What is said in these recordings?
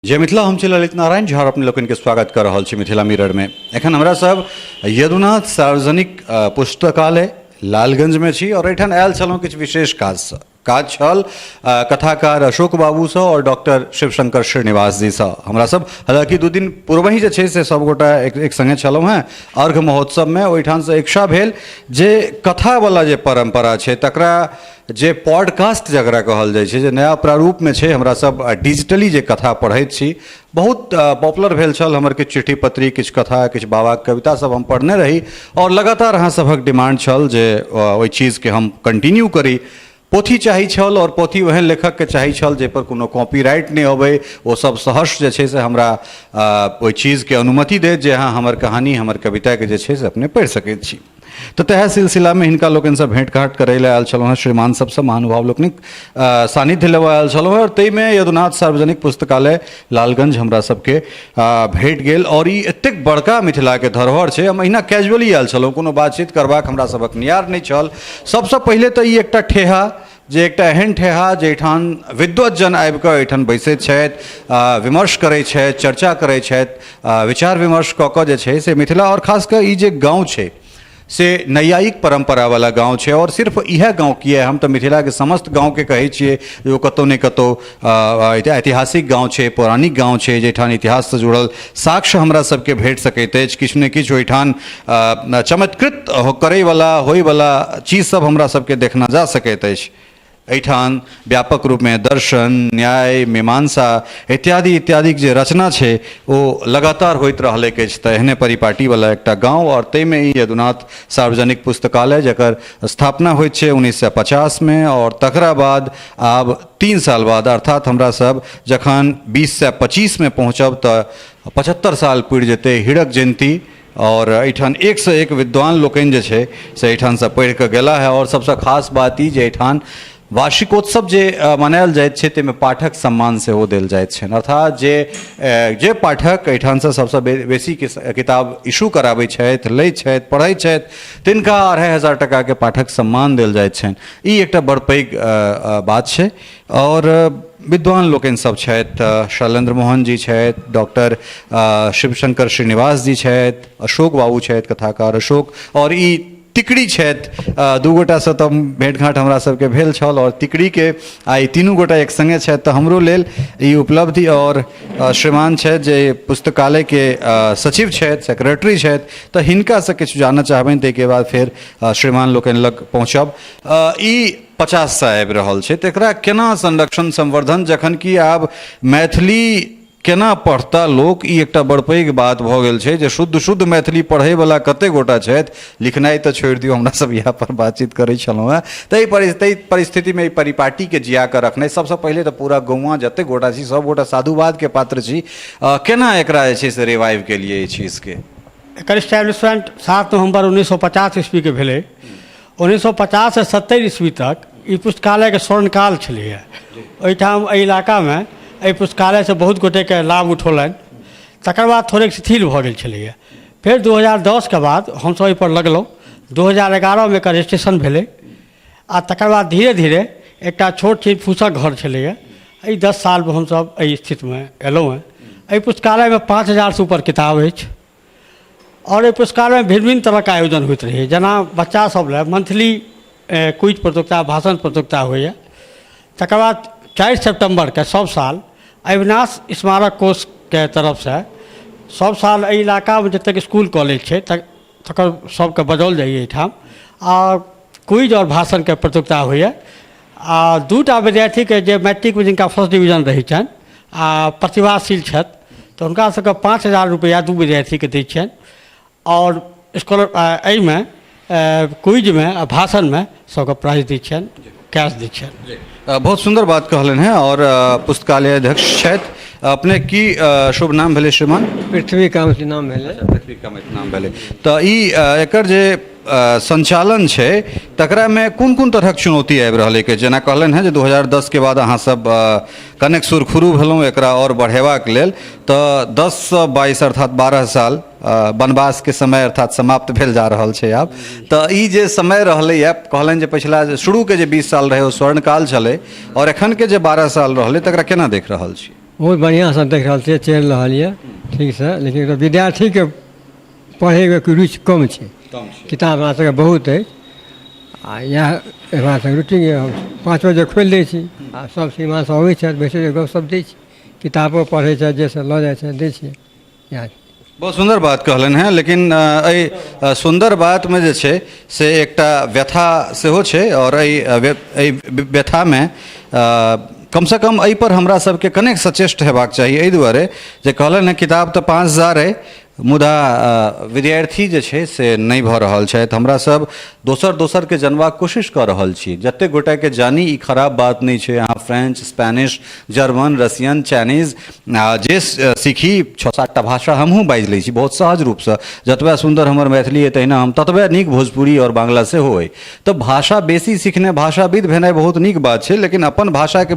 जय मिथिला, हम छी ललित नारायण झा अपने लोकनि के स्वागत कर रहल छी मिथिला मिरर में। एखन हमरा सब यदुनाथ सार्वजनिक पुस्तकालय लालगंज में छी और एठान आयल छलहुँ किछु विशेष काज छल कथाकार अशोक बाबू सँ और डॉक्टर शिवशंकर श्रीनिवास जी सँ। हमरा सब हालांकि 2 दिन पूर्व ही जे छै से सबगोटा एक संगे छलहुँ हैं अर्घ महोत्सव में। ओहिठाम से इच्छा भेल जे कथा वाला जे परंपरा छै तकरा जे पॉडकास्ट जकरा कहल जाइ छै, जे नया प्रारूप में छै, हमरा सब डिजिटली जे कथा पढ़ैत छी, बहुत पॉपुलर भेल छल। हमर किछु चिट्ठी पत्री, किछु कथा, किछु बाबाक कविता सब हम पढ़ने रही और लगातार अहाँ सभक डिमांड छल जे ओहि चीज़के हम कंटिन्यू करी। पोथी चाही छल और पोथी ओहन लेखक के चाही छल जे पर कोनो कॉपीराइट नहीं अबै, वो सब सहर्ष जे छै से हमरा ओहि चीज़ के अनुमति दे जे अहाँ हमर कहानी, हमर कविता के जे छै से अपने पढ़ि सकैत छी। तो तह सिलसिला में हिनका लोकनि से भेंट घाट करे ले आयल छलहुँ, श्रीमान सबसे महानुभाव लोकनिक सानिध्य लेवा आयल छलहुँ और तई में यदुनाथ सार्वजनिक पुस्तकालय लालगंज हमरा सबके भेट गेल। और ई एतेक बड़का मिथिला के धरोहर छै, हम अहिना कैजुअली आयल छलहुँ, कोनो बातचीत करबाक हमरा सबक नियार नहीं छल। सबसे पहले तो ई एकटा ठेहा जे एकटा एहन ठेहा जेठान विद्वत जन आबि कऽ एहिठाम बैसैत छथि, विमर्श करैत छथि, चर्चा करैत छथि, विचार विमर्श कऽ कऽ जे छै से मिथिला और खास कऽ ई जे गाँव छै से नैयायिक परंपरा वाला गांव छै। और सिर्फ यह गांव किए, हम तो मिथिला के समस्त गांव के कहै छियै जो कतौ ने कतौ ऐतिहासिक गांव छै, पौराणिक गांव छै, जेठान इतिहास से जुड़ल साक्ष्य हमरा सबके भेट सकैत अछि। किछु ने किछु ओहिठान चमत्कृत करै वाला होय वाला चीज सब हमरा सबके देखना जा सकैत अछि। एठान व्यापक रूप में दर्शन, न्याय, मीमांसा इत्यादि इत्यादि जे रचना छै वो लगातार होइत रहले के छै। एहने परिपाटी वाला एकटा गांव और तई में ही यदुनाथ सार्वजनिक पुस्तकालय जकर स्थापना होइत छै 1950 में। और तकरा बाद आब 3 साल बाद अर्थात हमरा सब जखन 20 से 25 में पहुँचब तो 75 साल पुरि जेतै हीरक जयंती। और एठान एक से एक विद्वान लोकनि जे छै से एठान से पढ़ि कऽ गेला है। और सबसे खास बात ई जे एठान वार्षिकोत्सव जे मनायल जाइत छै ताहिमे पाठक सम्मान सेहो देल जाइत छनि। अर्थात जे पाठक एहिठाम से सबसे बेसी किताब इशू कराबै छथि, लै छथि, पढ़ै छथि, तिनका 2500 टका के पाठक सम्मान देल जाइत छनि। ई एकटा बड़ पैघ बात छै। और विद्वान लोकनि सब छथि, शैलेंद्र मोहन जी छथि, डॉक्टर शिवशंकर श्रीनिवास जी छथि, अशोक बाबू छथि, कथाकार अशोक, और ई तिकड़ी छथि। 2 गोटा से तो भेंट घाट हमरा सबके भेल छल और तिकड़ी के आई 3 गोटा एक संगे छथि तो हमरो लेल ई उपलब्धि। और श्रीमान छथि जे पुस्तकालय के सचिव छथि, सेक्रेटरी छथि, तो हिनका से किछु जानना चाहबनि, ताहिके बाद फिर श्रीमान लोकनि लग पहुँचब। ई 50 से आबि रहल छै, तकरा केना संरक्षण संवर्धन, जखन कि आब मैथिली केना पढ़ता लोक, ई एकटा बड़ पैघ बात भऽ गेल छै जे शुद्ध मैथिली पढ़ै वाला कते गोटा छथि, लिखनाइ तऽ छोड़ि दियौ, हमरा सब यहाँ पर बातचीत करै छलहुँ हैं। ताहि परिस्थिति में ई परिपाटी के जिया कऽ रखनाइ, सबसे पहले तो पूरा गौवा जते गोटा छी सब गोटा साधुवाद के पात्र छी, केना एकरा जे छै से रिवाइव के लिए ई चीज के एकर इस्टेब्लिशमेंट 7 नवंबर 1950 ईस्वी के भेलै। 1950 से 70 ईस्वी तक ई पुस्तकालय के स्वर्णकाल छलैए। ओहिठाम एहि इलाका में एहि पुस्तकालय से बहुत गोटे के लाभ उठौलनि। तकर बाद थोड़े शिथिल भऽ गेल छलैए। फिर 2010 के बाद हमसब एहि पर लगलहुँ। 2011 में एकर रजिस्ट्रेशन भेलै आ तकर बाद धीरे धीरे एकटा छोट छीन फूसक घर छलैए। एहि 10 साल में हमसब एहि स्थिति में एलहुँ हैं। एहि पुस्तकालय में 5000 से ऊपर किताब अछि और एहि पुस्तकालय में भिन्न भिन्न तरह के आयोजन होइत रहैए। जेना बच्चा सब ले मंथली क्विज प्रतियोगिता, भाषण प्रतियोगिता होइए। तकर बाद 4 सितंबर के सब साल अविनाश स्मारक कोष के तरफ से सब साल एहि इलाका में जतेक स्कूल कॉलेज छै तकर सबके बजाओल जाइए एहिठाम आ क्विज और भाषण के प्रतियोगिता होइए। आ 2टा विद्यार्थी के जे मैट्रिक में जिनका फर्स्ट डिवीजन रहै छनि आ प्रतिभाशील छथि तो हुनका सबके 5000 रुपया 2 विद्यार्थी के दै छियनि। और स्कॉलर एहिमे क्विज में आ भाषण में सबके प्राइज दै छियनि, कैश दै छियनि। बहुत सुंदर बात कहलन है। और पुस्तकालय अध्यक्ष छथि अपने की शुभ नाम भेले श्रीमान? पृथ्वी कामत नाम भेले। पृथ्वी कामत नाम भेले। तो ई एकर जे संचालन छै तकरा में कोन कोन तरहक चुनौती आबि रहलै के, जेना कहलन है जे 2010 के बाद अहाँ सब कनेक सुरखुरू भेलहुँ एकरा और बढ़ेबाक लेल। तो 10 से 22 अर्थात 12 साल वनवास के समय अर्थात समाप्त भेल जा रहल छै आब। तो ई जे समय रहलैए, कहलन जे पिछला शुरू के जे 20 साल रहे ओ स्वर्णकाल छलै और एखन के जे 12 साल रहलै तकरा केना देख रहल छी? बहुत बढ़िया से देख रहा छे, चल रहा है ठीक से, लेकिन तो विद्यार्थी के पढ़े के रुचि कम है। किताब हमरा सबके बहुत है आ यह हमरा सबके रूटीन है। हम 5 बजे खोल दै छी आ सब सीमा से अबै छै, बैठे छै, गपशप दै छी, किताबो पढ़ै छै, जैसे लऽ जाइ छै दै छियै। इएह बहुत सुंदर बात कहलन हैं, लेकिन सुंदर बात में जे छै से एकटा व्यथा सेहो छै, और व्यथा में कम से कम एहि पर हमरा सबके कनेक सचेष्ट हेबाक चाही। एहि दुआरे जे कहलन हैं किताब तऽ 5000 अइ, मुदा विद्यार्थी जे छै से नहि भऽ रहल छथि। हमरा सब दोसर के जानबाक कोशिश कऽ रहल छी, जते गोटा के जानी ई खराब बात नहि छै। अहाँ French, Spanish, German, Russian, Chinese जे सीखी 6-7 टा भाषा हमहूँ बाजि लै छी बहुत सहज रूपसँ। जतबे सुन्दर हमर मैथिली अइ तहिना हम ततबे नीक भोजपुरी और बांग्ला सेहो अइ। तऽ भाषा बेसी सीखने, भाषाविद भेनाइ बहुत नीक बात छै, लेकिन अपन भाषाके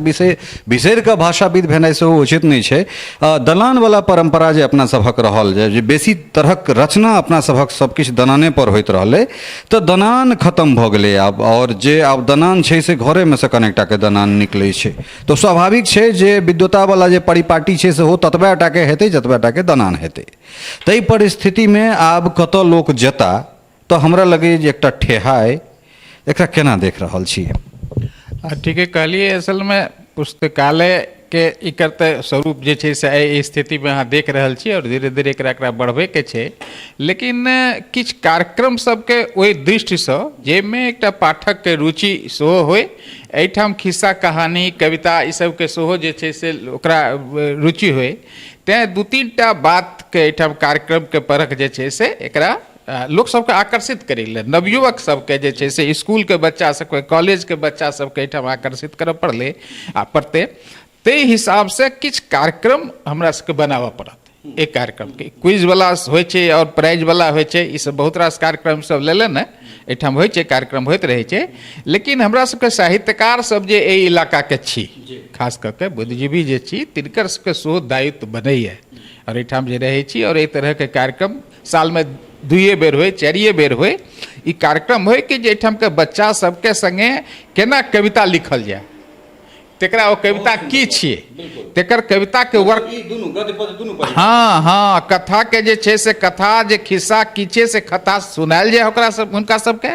बिसरि कऽ भाषाविद भेनाइ सेहो उचित नहि छै। दलानवला परम्परा जे अपना सभक रहल, जे बेसी तरहक रचना अपना सभक सबकिछु दलाने पर होइत रहलै, तऽ दलान खत्म भऽ गेलै आब। और जे आब दलान छै से घरेमे से कनेकटा के दलान निकलै छै। तऽ स्वाभाविक छै जे विद्वतावला जे परिपाटी छै सेहो ततबे टा के हेतै जतबे टा के दलान हेतै। ताहि परिस्थितिमे आब कतऽ लोक जेता, तऽ हमरा लगैए जे एकटा ठेहा अइ, एकरा केना देख रहल छियै? ठीके कहलिए। असल में पुस्तकालय के एकर तऽ स्वरूप जे छै से एहि स्थिति में अहाँ देख रहल छी, और धीरे धीरे एकरा बढ़बे के छै। लेकिन किछु कार्यक्रम सबके ओहि दृष्टिसँ जाहिमे एकटा पाठक के रुचि सेहो होय, एहिठाम खिस्सा कहानी, कविता ई सबके सेहो जे छै से ओकरा रुचि होय, तैँ 2-3 टा बात के एहिठाम कार्यक्रम के परख जे छै से एकरा लोक सबके आकर्षित करै लए, नवयुवक सबके जे छै से स्कूल के बच्चा सबके, कॉलेज के बच्चा सबके एहिठाम आकर्षित करऽ पड़तै। ताहि हिसाब से किछु कार्यक्रम हमरा सबके बनाबऽ पड़त। एक कार्यक्रम के क्विज वाला होइ छै और प्राइज वाला होइ छै, ई सब बहुत रास कार्यक्रम सब लेलन है, एहिठाम होइ छै, कार्यक्रम होइत रहै छै। लेकिन हमरा सबके साहित्यकार सब जे एहि इलाका के छी, खास कऽ के बुद्धिजीवी जे छी, तिनकर सबके सेहो दायित्व बनैए। और एहिठाम जे रहै छी और एहि तरह के कार्यक्रम साल में 2 बेर होय, 4 बेर होय, ई कार्यक्रम होय कि जे एहिठाम के बच्चा सबके संगे केना कविता लिखल जाए, तेकरा ओ कविता की छियै, तेकर कविता के वर्क, हाँ कथा के जे छै से कथा जे खिस्सा की छै से कथा सुनायल जाए ओकरा सब, हुनका सबके,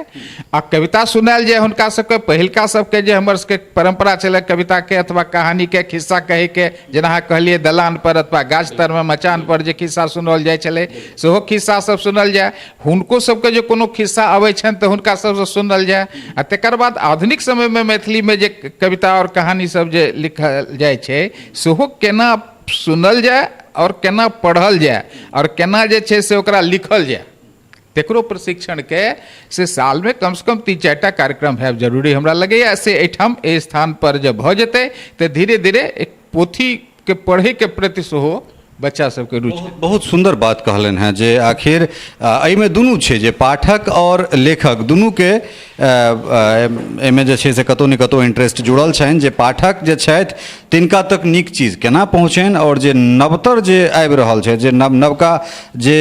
आ कविता सुनायल जाए हुनका सबके। पहिलका सबके जे हमर सबके परंपरा छलै कविता के अथवा कहानी के खिस्सा कहे के, जेना अहाँ कहलिए दलान पर अथवा गाछ तर में मचान पर जे खिस्सा सुनाओल जाइ छलै, सेहो खिस्सा सब सुनल जाए। हुनको सबके जे कोनो खिस्सा अबै छनि तऽ हुनका सबसँ सुनल जाए। आ तकर बाद आधुनिक समय में मैथिली में जे कविता और कहानी सब जे लिखल जाइ छै, सेहो केना सुनल जाए और केना पढ़ल जाए और केना जे छै से ओकरा लिखल जाए, तेकरो प्रशिक्षण के से साल में कम से कम 3-4 टा कार्यक्रम है जरूरी हमरा लगैए। से एहिठाम एहि स्थान पर जब भऽ जेतै तऽ धीरे धीरे एक पोथी के पढ़े के प्रति सेहो बच्चा सबके रुचि। बहुत सुंदर बात कहलन हैं जे आखिर एहिमे दुनू छै, जे पाठक और लेखक दुनू के एहिमे जे छै से कतौ ने कतौ इंटरेस्ट जुड़ल छनि, जे पाठक जे छथि तिनका तक नीक चीज केना पहुँचनि, और जे नवतर जे आबि रहल छै, जे नवका जे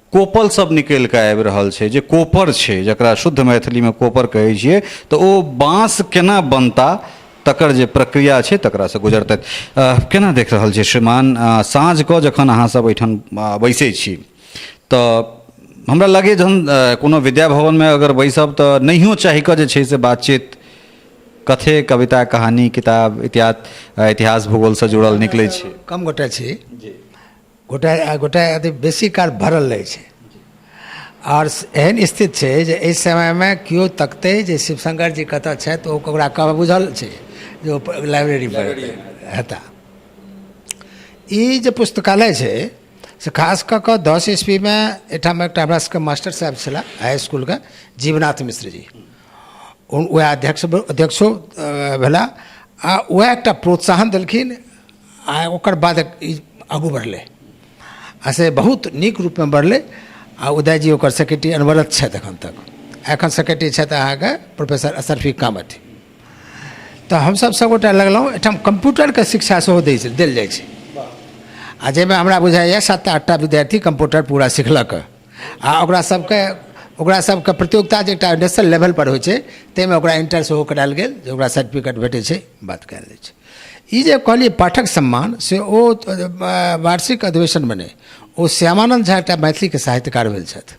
कोपल सब निकलि कऽ आबि रहल छै, जे कोपर छै, जकरा शुद्ध मैथिलीमे कोपर कहै छियै, तऽ ओ बाँस केना बनता तकर जे प्रक्रिया छै तकरा से गुजरतै। केना देख रहल छी श्रीमान, साँझ कऽ जखन अहाँ सब एहिठाम बैसै छी तऽ हमरा लगे जहन कोनो विद्या भवनमे अगर बैसब तऽ नहियो चाहि कऽ जे छै से बातचीत कथे, कविता, कहानी, किताब इत्यादि इतिहास भूगोल से जुड़ल निकलै छै। कम गोटे छी, गोटा अति बेसी काल भरल रहै छै। और एहन स्थिति छै जे एहि समयमे केओ तकतै जे शिवशंकर जी कतऽ छथि, ओकरा कब बुझल छै जे ओ लाइब्रेरी पर हेता। ई जे पुस्तकालय छै से खास कऽ कऽ 10 ईस्वीमे एहिठाम एकटा हमरा सबके मास्टर साहब छलाह हाई स्कूलके, जीवनाथ मिश्र जी, वएह अध्यक्षो भेला, आ वएह एकटा प्रोत्साहन देलखिन, आ ओकर बाद ई आगू बढ़लै, आ से बहुत नीक रूपमे बढ़लै। आ उदय जी ओकर सेक्रेटरी अनवरत छथि एखन तक। एखन सेक्रेटरी छथि अहाँके प्रोफेसर असरफी कामत। तऽ हमसब सबगोटा लगलहुँ एहिठाम कम्प्यूटरके शिक्षा सेहो देल जाइ छै, आ जाहिमे हमरा बुझाइए 7-8 टा विद्यार्थी कम्प्यूटर पूरा सिखलक, आ ओकरा सबके प्रतियोगिता जे एकटा नेशनल लेवल पर होइ छै ताहिमे ओकरा इंटर सेहो करायल गेल, जे ओकरा सर्टिफिकेट भेटै छै, बात कयल जाइ छै। ई जे कहलिए पाठक सम्मान से ओ वार्षिक अधिवेशन में ओ श्यामानंद झा एक मैथिली के साहित्यकार भेल छथि।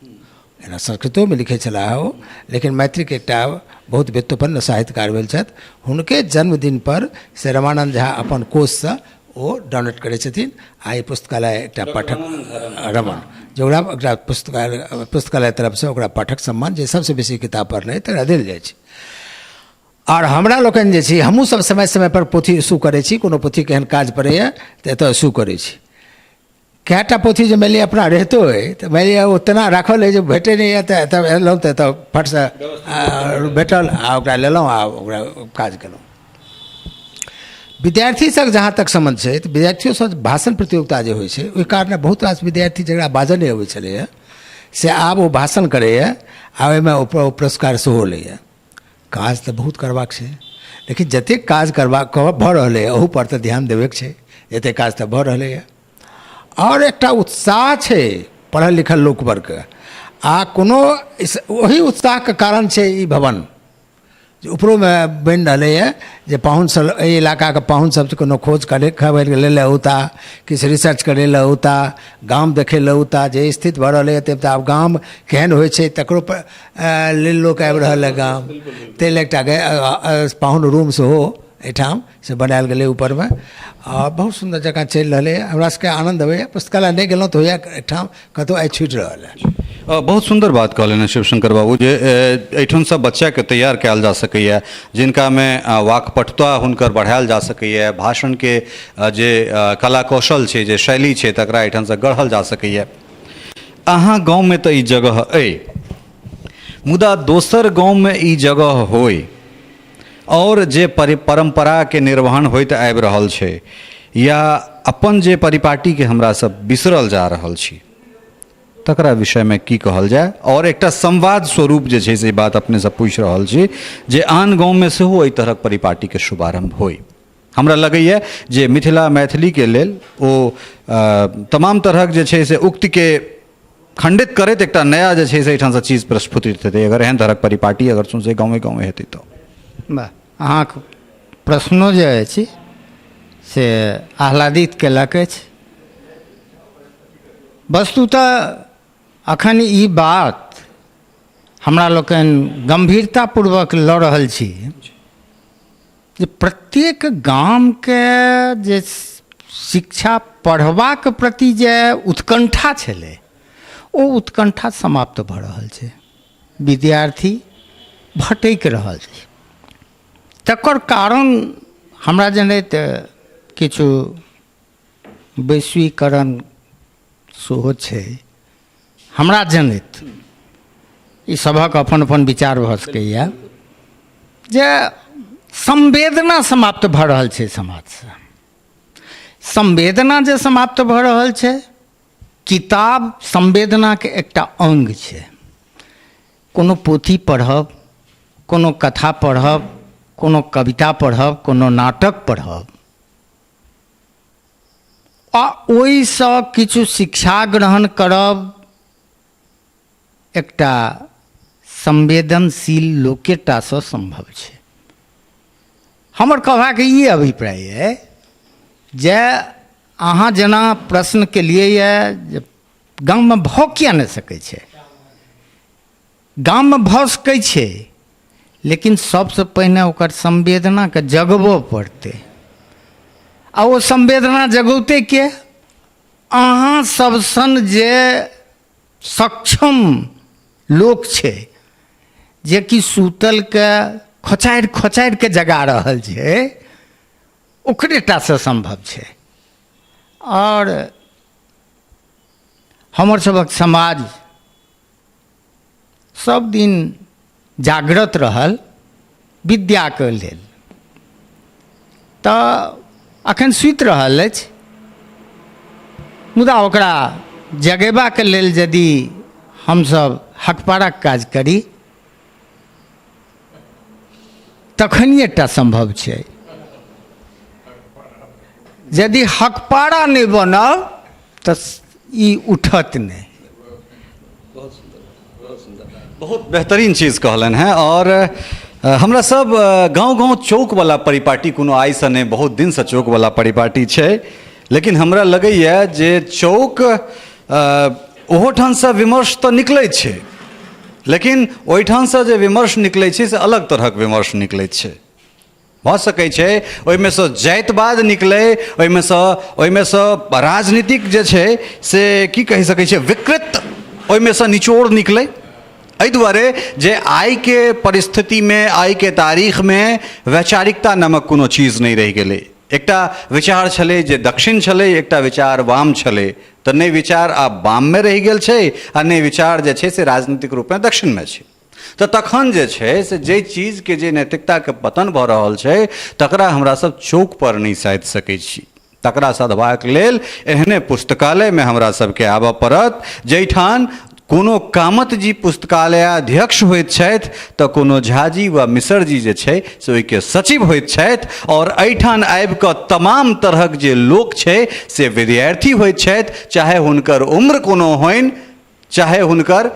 एना संस्कृतो में लिखे छला ओ, लेकिन मैथिली के एक बहुत व्युत्पन्न साहित्यकार भेल छथि। हुनके जन्मदिन पर से रमानंद झा अपन कोष से ओ डोनेट करै छथिन। आ ई पुस्तकालय एक पाठक रमन जो पुस्तकालय तरफ से ओकरा पाठक सम्मान जे सबसे बेसी किताब पढ़ने तकरा देल जाइ छै। और हमरा लोकनि जे छी हमहूँ सब समय समय पर पोथी इशू करै छी। कोनो पोथी केहन काज पड़ैए तऽ एतऽ इशू करै छी। कएटा पोथी जे मानि लिअ अपना रहितो अइ तऽ मानि लिअ ओतना राखल अइ जे भेटै नहि यऽ तऽ एतऽ एलहुँ तऽ एतऽ फटसँ भेटल आ ओकरा लेलहुँ आ ओकरा काज केलहुँ। विद्यार्थी सब जहाँ तक संबंध छै तऽ विद्यार्थियों सब भाषण प्रतियोगिता जे होइ छै ओहि कारणे बहुत रास विद्यार्थी जकरा बाजऽ नहि अबै छलैए से आब ओ भाषण करैए आ ओहिमे ओ पुरस्कार सेहो लैए। काज तऽ बहुत करबाक छै, लेकिन जतेक काज भऽ रहलै है ओहू पर तऽ ध्यान देबेके छै। जतेक काज तऽ भऽ रहलै है और एकटा उत्साह छै पढ़ल लिखल लोकवर्गके आ कोनो ओही उत्साहके कारण छै ई भवन जे उपरोमे बनि रहलै है जे पाहुन सब एहि इलाकाके पाहुन सब कोनो खोज खबर लै लए औता, किछु रिसर्च करै लए औता, गाम देखै लए औता। जे स्थिति भऽ रहलै है तऽ आब गाम केहन होइ छै तकरो लेल लोक आबि रहल है गाम। ताहि लेल एकटा पाहुन रूम सेहो एहिठाम से बनायल गेलै ऊपरमे आ बहुत सुन्दर जकाँ चलि रहलै है। हमरा सबके आनन्द अबैए। पुस्तकालय नहि गेलहुँ तऽ होइए एहिठाम कतहु आइ छूटि रहल है। बहुत सुंदर बात कहलनि हैं शिवशंकर बाबू जे एहिठाम सब बच्चाके तैयार कयल जा सकैए, जिनकामे वाक्पटुता हुनकर बढ़ायल जा सकैए, भाषणके जे कला कौशल छै, जे शैली छै तकरा एहिठामसँ गढ़ल जा सकैए। अहाँ गाँवमे तऽ ई जगह अइ, मुदा दोसर गाँवमे ई जगह होय और जे परम्पराके निर्वहन होइत आबि रहल छै या अपन जे परिपाटीके हमरा सब बिसरल जा रहल छी तकरा विषयमे की कहल जाए। और एकटा संवाद स्वरूप जे छै से बात अपने से पूछि रहल छी जे आन गाँवमे सेहो एहि तरहक परिपाटीके शुभारंभ होय। हमरा लगैए जे मिथिला मैथिलीके लेल ओ तमाम तरहक जे छै से उक्तिके खंडित करैत एकटा नया जे छै से एहिठामसँ चीज प्रस्फुटित हेतै अगर एहन तरहक परिपाटी अगर सौंसे गाँवे गाँवे हेतै तऽ। अहाँके प्रश्नो जे अछि से आह्लादित केलक अछि। वस्तुतः अखन ई बात हमरा लोकनि गंभीरतापूर्वक लऽ रहल छी जे प्रत्येक गामके जे शिक्षा पढ़बाक प्रति जे उत्कंठा छलै ओ उत्कंठा समाप्त भऽ रहल छै। विद्यार्थी भटकि रहल छै। तकर कारण हमरा जनैत किछु वैश्वीकरण सेहो छै। हमरा जनैत ई सभक अपन अपन विचार भऽ सकैए जे संवेदना समाप्त भऽ रहल छै समाजसँ। संवेदना जे समाप्त भऽ रहल छै, किताब संवेदनाके एकटा अंग छै। कोनो पोथी पढ़ब, कोनो कथा पढ़ब, कोनो कविता पढ़ब, कोनो नाटक पढ़ब आ ओहिसँ किछु शिक्षा ग्रहण करब एकटा संवेदनशील लोकेटासँ संभव छै। हमर कहबाक ई अभिप्राय अइ जे अहाँ जेना प्रश्न केलिए जे गाममे भऽ किया नहि सकै छै। गाममे भऽ सकै छै, लेकिन सबसँ पहिने ओकर संवेदनाके जगबऽ पड़तै। आ ओ संवेदना जगौते के अहाँ सब सन जे सक्षम लोक छै जे कि सूतलके खोचारि खोचारि के जगा रहल छै, ओकरेटासँ संभव छै। और हमर सभक समाज सब दिन जागृत रहल विद्याके लेल, तऽ अखन सुति रहल अछि। मुदा ओकरा जगेबाके लेल यदि हमसब हकपाड़ाक काज करी तखनिएटा संभव छै। यदि हकपाड़ा नहि बनब तऽ ई उठत नहि। बहुत बेहतरीन चीज़ कहलन हैं। और हमरा सब गांव गांव चौक वाला परिपाटी कोनो आइ से नहीं, बहुत दिन से चौक वाला परिपाटी छै, लेकिन हमरा लगैया जे चौक ओहो ठान से विमर्श तो निकलै छै, लेकिन ओहिठाम से जे विमर्श निकलै छै से अलग तरहक विमर्श निकलै छै। भऽ सकै छै ओहिमे से जातिवाद निकलै, ओहिमे से राजनीतिक जे छै से की कहि सकै छै विकृत ओहिमे से निचोड़ निकलै। एहि दुआरे जे आइ के परिस्थिति में, आइ के तारीख में वैचारिकता नामक कोनो चीज नहीं रहि गेलै। एकटा विचार छलै जे दक्षिण छलै, एकटा विचार वाम छलै, तऽ नहि विचार आब वाम में रहि गेल छै आ नहि विचार जे छै से राजनीतिक रूप में दक्षिण में छै। तऽ तखन जे छै से जे चीज के जे नैतिकता के पतन भऽ रहल छै तकरा हमरा सब चौक पर नहीं साधि सकै छी। तकरा साधबाक लेल एहने पुस्तकालय में हमरा सबके आबऽ पड़त जहिठान कोनो कामत जी पुस्तकालयाध्यक्ष होइत छथि तऽ कोनो झाजी वा मिसरजी जे छै से ओहिके सचिव होइत छथि, और एहिठान आबि कऽ तमाम तरहक जे लोक छै से विद्यार्थी होइत छथि, चाहे हुनकर उम्र कोनो होनि, चाहे हुनकर,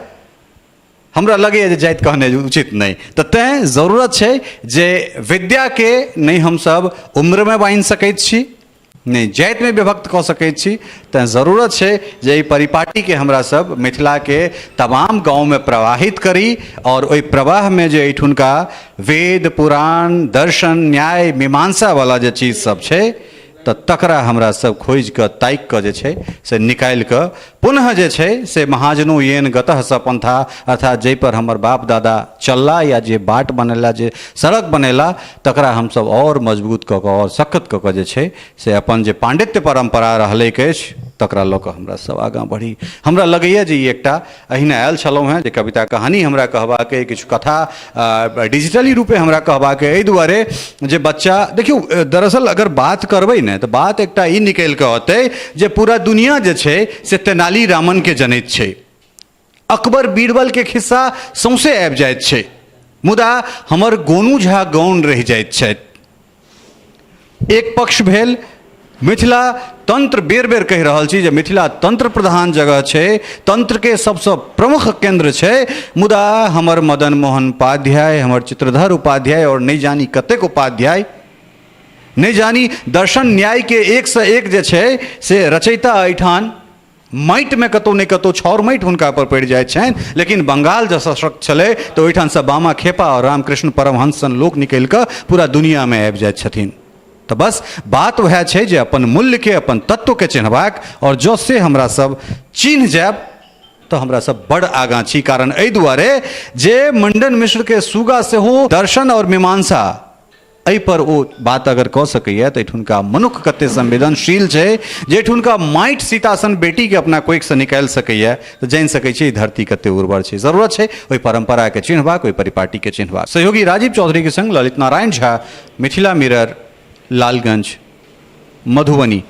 हमरा लगैए जे जाति कहने उचित नहीं, तऽ तेँ जरूरत छै जे विद्याके नहि हमसब उम्रमे बान्हि सकैत छी, नहीं जाति में विभक्त कऽ सकैत छी। तेँ जरूरत छै जे ई परिपाटी हमरा सब मिथिला के तमाम गाँव में प्रवाहित करी, और ओहि प्रवाह में जे एहिठुनका वेद पुराण दर्शन न्याय मीमांसा वाला जे चीज सब छै तऽ तकरा हमरा सब खोजि कऽ ताकि कऽ जे छै से निकालि कऽ पुनः जे छै से महाजनो येन गतः स पंथा, अर्थात जाहि पर हमर बाप दादा चलला या जे बाट बनेला, जे सड़क बनेला, तकरा हमसब और मजबूत कऽ कऽ और सख्त कऽ कऽ जे छै से अपन जे पांडित्य परंपरा रहलैक अछि तकरा लऽ कऽ हमरा सब आगाँ बढ़ी। हमरा लगैए जे ई एकटा अहिना आयल छलहुँ हेँ जे कविता कहानी हमरा कहबाक अइ, किछु कथा डिजिटली रूपे हमरा कहबाक अइ, एहि दुआरे जे बच्चा देखियौ, दरअसल अगर बात करबै ने तऽ बात एकटा ई निकलि कऽ औतै जे पूरा दुनिया जे छै से तेनाली रामन के जनैत छै, अकबर बीरबल के खिस्सा सौंसे आबि जाइत छै, मुदा हमर गोनू झा गौन रहि जाइत छथि। एक पक्ष भेल मिथिला तंत्र, बेर बेर कहि रहल छी जे मिथिला तंत्र प्रधान जगह छै, तंत्र के सबसे प्रमुख केंद्र छै, मुदा हमर मदन मोहन उपाध्याय, हमर चित्रधर उपाध्याय और नहीं जानी कतेक उपाध्याय, नहीं जानी दर्शन न्याय के एक से एक जे छै से रचयिता एहिठान माटि में कतौ नहीं कतौ छौर माटि हुनका पर पड़ि जाइत छनि, लेकिन बंगाल जब सशक्त छलै तऽ ओहिठान से बामा खेपा और रामकृष्ण परमहंस सन लोक निकलि कऽ पूरा दुनिया में आबि जाइत छथिन। तो बस बात वह छै जे अपन मूल्य के, अपन तत्व के चिन्हबाक, और जो से हमरा सब चिन्ह जायब तो हमरा सब बड़ आगाँ छी। कारण एहि दुआरे जे मंडन मिश्र के सुगा से हो दर्शन और मीमांसा एहि पर ओ बात अगर कऽ सकैए तऽ एहिठुनका मनुख कते संवेदनशील छै, जे एहिठुनका माटि सीतासन बेटी के अपना कोइक से निकालि सकैए तऽ जानि सकै छै ई धरती कते उर्वर छै। जरूरत छै ओहि परंपरा के चिन्हबाक, ओहि परिपाटी के चिन्हबाक। सहयोगी राजीव चौधरी के संग ललित नारायण झा, मिथिला मिरर, लालगंज, मधुबनी।